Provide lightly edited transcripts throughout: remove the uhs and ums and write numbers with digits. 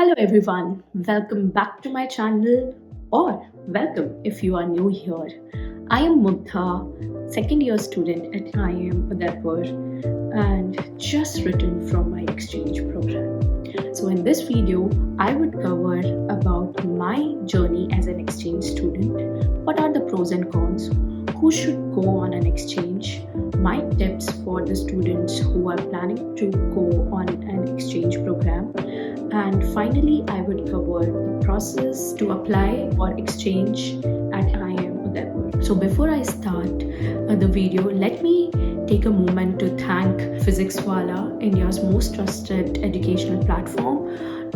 Hello everyone, welcome back to my channel or welcome if you are new here. I am Mugdha, second year student at IIM Udaipur and just returned from my exchange program. So in this video, I would cover about my journey as an exchange student, what are the pros and cons, who should go on an exchange, my tips for the students who are planning to go on an exchange program, and finally, I would cover the process to apply for exchange at IIM Udaipur. So before I start the video, let me take a moment to thank PhysicsWala, India's most trusted educational platform,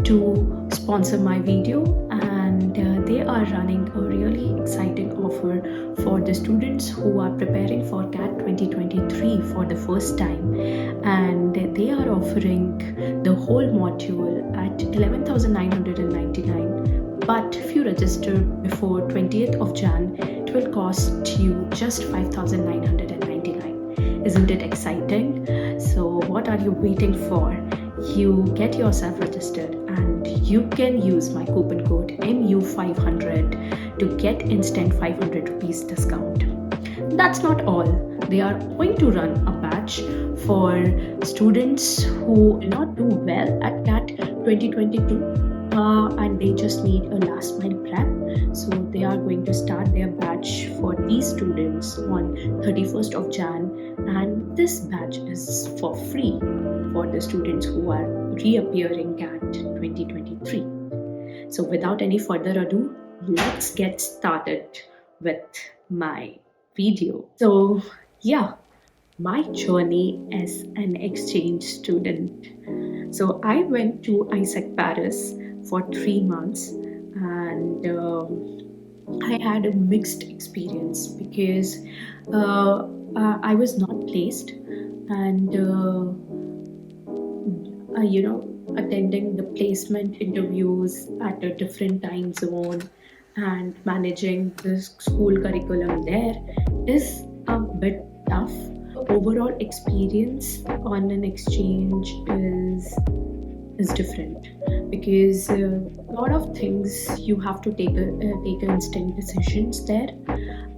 to sponsor my video, and they are running a really exciting offer for the students who are preparing for CAT 2023 for the first time, and they are offering the whole module at 11,999. But if you register before 20th of Jan, it will cost you just 5,999. Isn't it exciting? So what are you waiting for? You get yourself registered and you can use my coupon code MU500 to get instant 500 rupees discount. That's not all. They are going to run a batch for students who did not do well at CAT 2022 and they just need a last mile prep. So they are going to start their batch for these students on 31st of Jan, and this batch is for free for the students who are reappearing CAT 2023. So without any further ado, let's get started with my video. So yeah, my journey as an exchange student. So I went to ISEC Paris for 3 months, and I had a mixed experience because I was not placed, and attending the placement interviews at a different time zone and managing the school curriculum there is a bit tough. Overall experience on an exchange is different because a lot of things you have to take instant decisions there,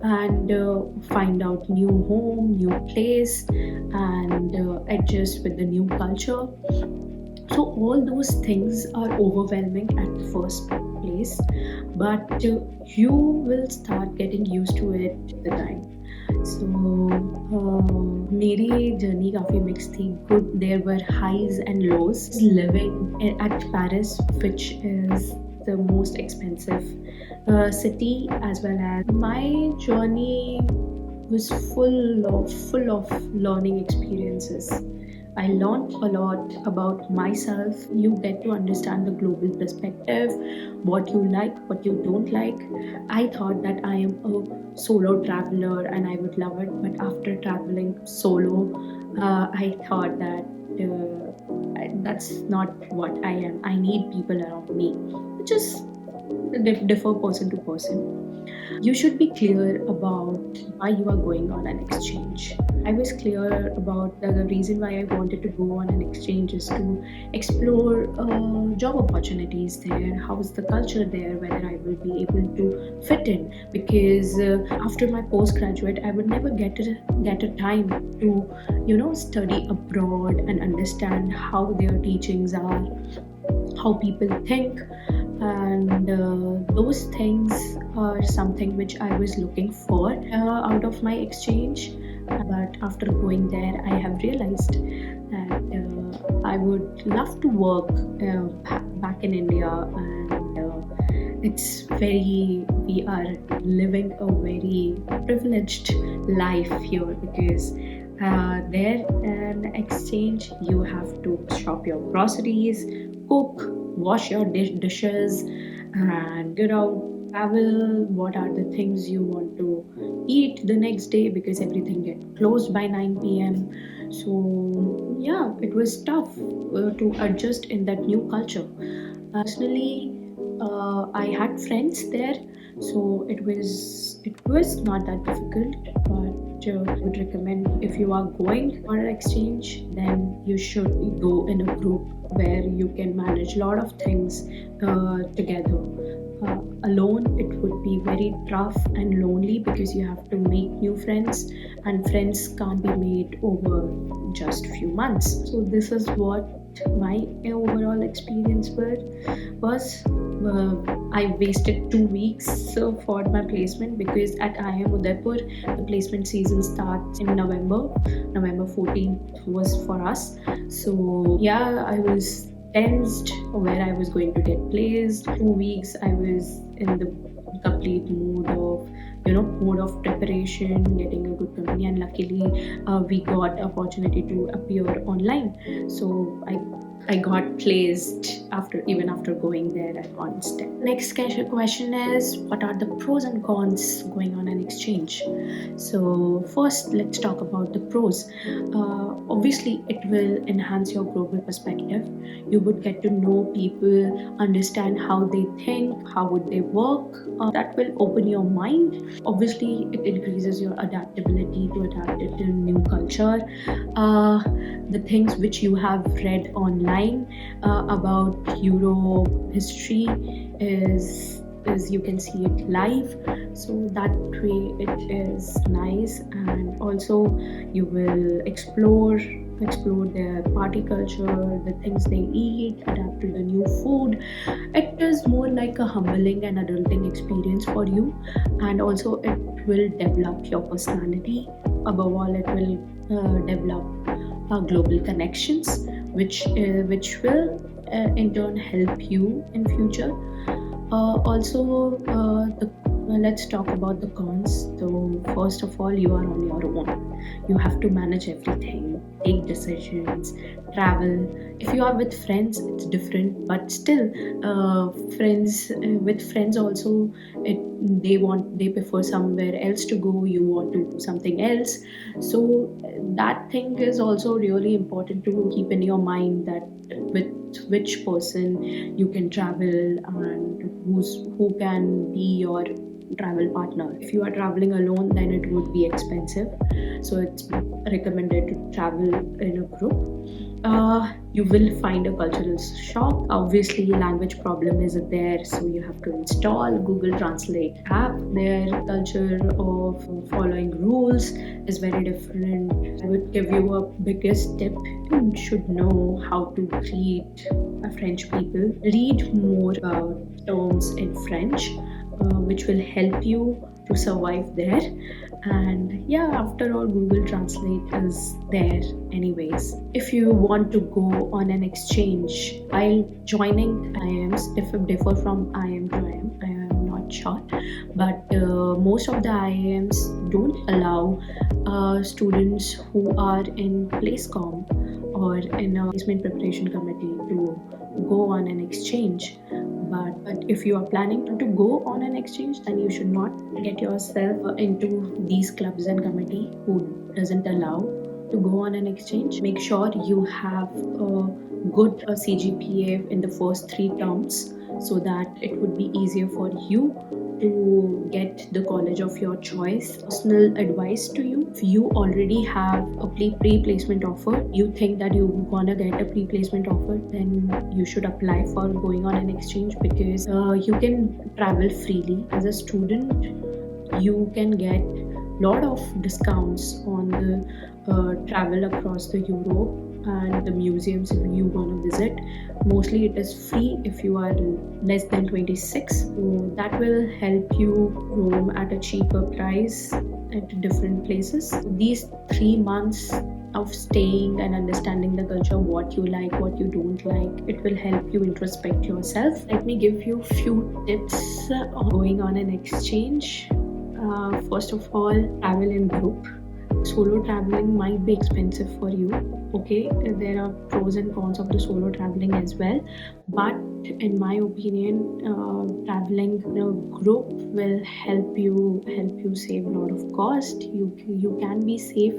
and find out new home, new place, and adjust with the new culture. So all those things are overwhelming at the first place, but you will start getting used to it with the time. So मेरी journey काफ़ी mix थी. Good, there were highs and lows. Living at Paris, which is the most expensive city, as well as my journey was full of learning experiences. I learned a lot about myself. You get to understand the global perspective, what you like, what you don't like. I thought that I am a solo traveler and I would love it, but after traveling solo, I thought that that's not what I am. I need people around me, which is differ person to person. You should be clear about why you are going on an exchange. I was clear about the reason why I wanted to go on an exchange is to explore job opportunities there, how's the culture there, whether I will be able to fit in, because after my postgraduate I would never get a time to study abroad and understand how their teachings are, how people think, and those things are something which I was looking for out of my exchange. But after going there, I have realized that I would love to work back in India, and we are living a very privileged life here because there an exchange you have to shop your groceries, cook, wash your dishes, and travel. What are the things you want to eat the next day, because everything gets closed by 9 p.m. So yeah, it was tough to adjust in that new culture. Personally, I had friends there, so it was not that difficult, but I would recommend, if you are going on an exchange, then you should go in a group where you can manage a lot of things together. Alone, it would be very tough and lonely because you have to make new friends, and friends can't be made over just few months. So this is what my overall experience was. I wasted 2 weeks for my placement, because at IIM Udaipur the placement season starts in November. November 14th was for us. So yeah, I was tensed where I was going to get placed. 2 weeks I was in the complete mood of preparation, getting a good company, and luckily we got opportunity to appear online. So I got placed after going there at one step. Next question is, what are the pros and cons going on an exchange? So first, let's talk about the pros. Obviously, it will enhance your global perspective. You would get to know people, understand how they think, how would they work. That will open your mind. Obviously, it increases your adaptability to adapt it to new culture. The things which you have read online about Europe history is you can see it live, so that way it is nice. And also you will explore their party culture, the things they eat, adapt to the new food. It is more like a humbling and adulting experience for you, and also it will develop your personality. Above all, it will develop global connections, which will in turn help you in future. Let's talk about the cons. So first of all, you are on your own. You have to manage everything, take decisions, travel. If you are with friends, it's different, but still, with friends also, they prefer somewhere else to go. You want to do something else, so that thing is also really important to keep in your mind, that with which person you can travel and who can be your travel partner. If you are traveling alone, then it would be expensive, so it's recommended to travel in a group. You will find a cultural shock. Obviously, language problem is there, so you have to install Google Translate app. Their culture of following rules is very different. I would give you a biggest tip: you should know how to greet French people. Read more about terms in French, which will help you to survive there. And yeah, after all, Google Translate is there anyways. If you want to go on an exchange, while joining IIMs differ from IIM to IIM, I am not sure, but most of the IIMs don't allow students who are in placecom or in a placement preparation committee to go on an exchange. But if you are planning to go on an exchange, then you should not get yourself into these clubs and committee who doesn't allow to go on an exchange. Make sure you have a good CGPA in the first 3 terms, so that it would be easier for you to get the college of your choice. Personal advice to you: if you already have a pre-placement offer, you think that you're gonna get a pre-placement offer, then you should apply for going on an exchange, because you can travel freely. As a student, you can get lot of discounts on the travel across the Europe and the museums if you want to visit. Mostly it is free if you are less than 26, so that will help you roam at a cheaper price at different places. These 3 months of staying and understanding the culture, what you like, what you don't like, it will help you introspect yourself. Let me give you few tips on going on an exchange. First of all, travel in group. Solo traveling might be expensive for you. Okay, there are pros and cons of the solo traveling as well, but in my opinion, traveling in a group will help you save a lot of cost. You can be safe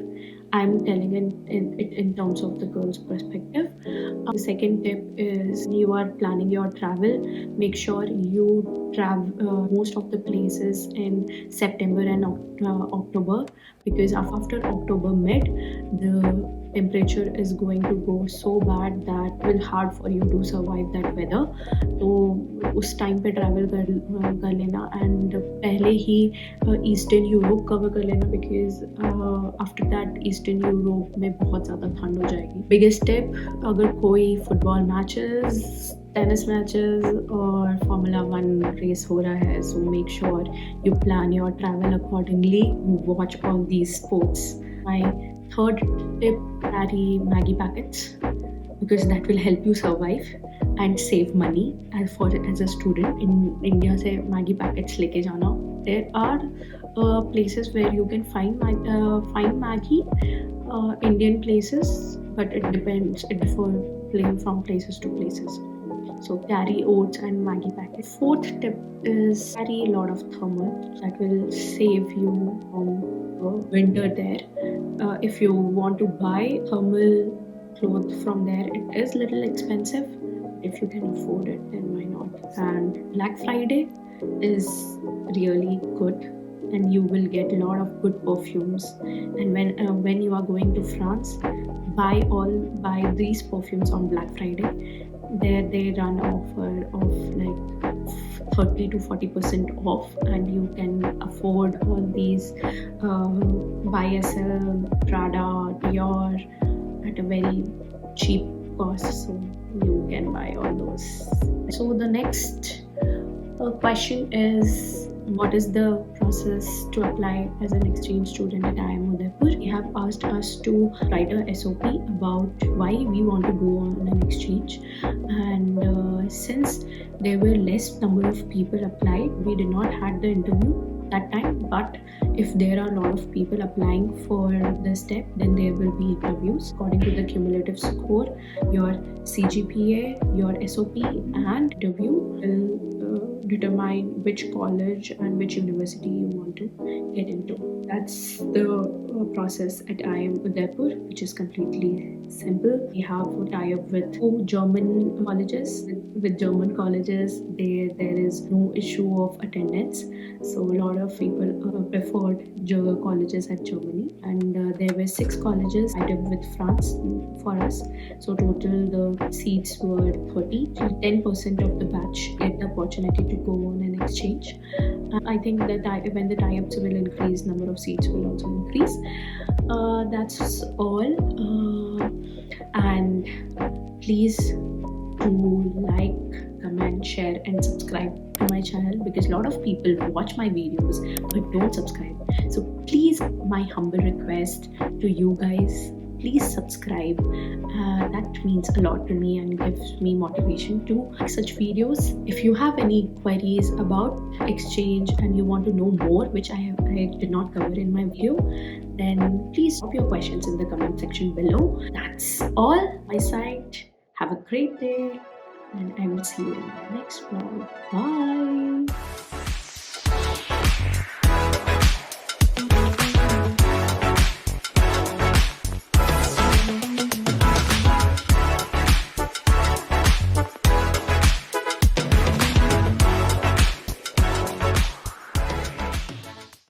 I'm telling in terms of the girl's perspective. The second tip is you are planning your travel, make sure you travel most of the places in September and October, because after October mid, the temperature is going to go so bad that will hard for you to survive that weather. तो उस time पे travel कर लेना, and पहले ही eastern Europe cover कर लेना, because after that eastern Europe में बहुत ज़्यादा ठंड हो जाएगी. बिगेस्ट टिप, अगर कोई फुटबॉल मैचेस, टेनिस मैचेस और फार्मूला 1 रेस हो रहा है, so make sure you plan your travel accordingly, watch all these sports. My third tip, carry Maggie packets, because that will help you survive and save money. As a student in India से Maggie packets लेके जाना. There are places where you can find Maggie, Indian places, but it depends. It differs from places to places. So carry oats and Maggie packets. Fourth tip is carry a lot of thermal. That will save you from winter there. If you want to buy thermal clothes from there, it is little expensive. If you can afford it, then why not? And Black Friday is really good, and you will get a lot of good perfumes. And when you are going to France, buy these perfumes on Black Friday. There they run offer of like 30 to 40% off, and you can afford all these YSL, Prada, Dior at a very cheap cost, so you can buy all those. So the next question is, what is the process to apply as an exchange student at IIM Udaipur? They have asked us to write a SOP about why we want to go on an exchange, and since there were less number of people applied, we did not had the interview that time. But if there are a lot of people applying for the step, then there will be interviews according to the cumulative score, your CGPA, your SOP, and interview will determine which college and which university you want to get into. That's the process at IIM Udaipur, which is completely simple. We have a tie-up with 2 German colleges. With German colleges, there is no issue of attendance, so a lot of people preferred colleges at Germany. And there were 6 colleges tied up with France for us, so total the seats were 30. 10% of the batch get the opportunity to go on an exchange. I think that when the tie-ups will increase, number of seats will also increase. That's all. And please do like, comment, share, and subscribe to my channel, because a lot of people watch my videos but don't subscribe. So please, my humble request to you guys, please subscribe. That means a lot to me and gives me motivation to make such videos. If you have any queries about exchange and you want to know more, which I did not cover in my video, then please drop your questions in the comment section below. That's all my side. Have a great day, and I will see you in the next vlog. Bye.